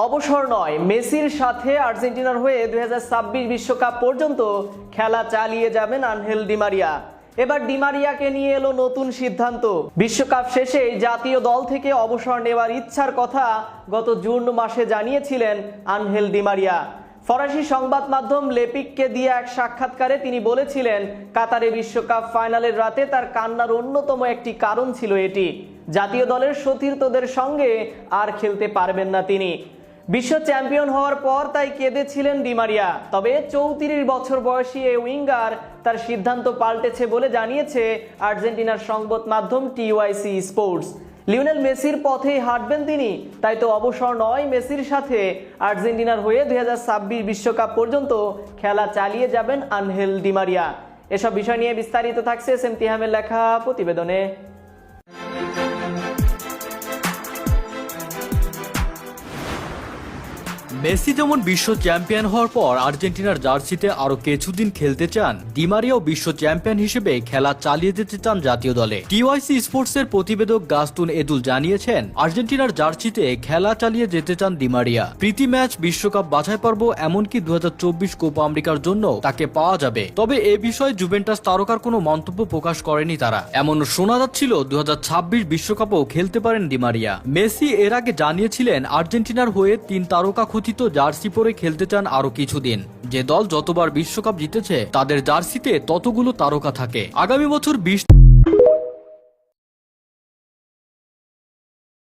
অবসর নয়, মেসির সাথে আর্জেন্টিনার হয়ে 2026 বিশ্বকাপ পর্যন্ত খেলা চালিয়ে যাবেন আনহেল ডি মারিয়া। এবার ডি মারিয়াকে নিয়ে এলো নতুন সিদ্ধান্ত। বিশ্বকাপ শেষে জাতীয় দল থেকে অবসর নেওয়ার ইচ্ছার কথা গত জুন মাসে জানিয়েছিলেন আনহেল ডি মারিয়া। ফরাসি সংবাদ মাধ্যম লেপিককে দিয়ে এক সাক্ষাৎকারে তিনি বলেছিলেন, কাতারে বিশ্বকাপ ফাইনালের রাতে তার কান্নার অন্যতম একটি কারণ ছিল এটি, জাতীয় দলের সতীর্থদের সঙ্গে আর খেলতে পারবেন না তিনি। বিশ্ব চ্যাম্পিয়ন হওয়ার পর তাই কেঁদেছিলেন ডি মারিয়া। তবে 34 বছর বয়সী এই উইঙ্গার তার সিদ্ধান্ত পাল্টেছে বলে জানিয়েছে আর্জেন্টিনার সংবাদ মাধ্যম টিওয়াইসি স্পোর্টস। লিওনেল মেসির পথেই হাঁটবেন তিনি, তাই তো অবসর নয়, মেসির সাথে আর্জেন্টিনার হয়ে 2026 বিশ্বকাপ পর্যন্ত খেলা চালিয়ে যাবেন আনহেল ডি মারিয়া। এসব বিষয় নিয়ে বিস্তারিত থাকছে এস এম তিহামের লেখা প্রতিবেদনে। মেসি যেমন বিশ্ব চ্যাম্পিয়ন হওয়ার পর আর্জেন্টিনার জার্সিতে আরো কিছুদিন খেলতে চান, ডি মারিয়াও বিশ্ব চ্যাম্পিয়ন হিসেবে খেলা চালিয়ে যেতে চান জাতীয় দলে। টিওয়াইসি স্পোর্টস এর প্রতিবেদক গাস্তুন এদুল জানিয়েছেন, আর্জেন্টিনার জার্সিতে খেলা চালিয়ে যেতে চান ডি মারিয়া। প্রীতি ম্যাচ, বিশ্বকাপ বাছাই পর্ব, এমনকি 2024 কোপা আমেরিকার জন্য তাকে পাওয়া যাবে। তবে এ বিষয়ে জুভেন্টাস তারকার কোনো মন্তব্য প্রকাশ করেনি তারা। এমন শোনা যাচ্ছিল 2026 বিশ্বকাপও খেলতে পারেন ডি মারিয়া। মেসি এর আগে জানিয়েছিলেন আর্জেন্টিনার হয়ে 3 তারকা জার্সি পরে খেলতে চান আরো কিছুদিন। যে দল যতবার বিশ্বকাপ জিতেছে তাদের জার্সিতে ততগুলো তারকা থাকে। আগামী বছর 20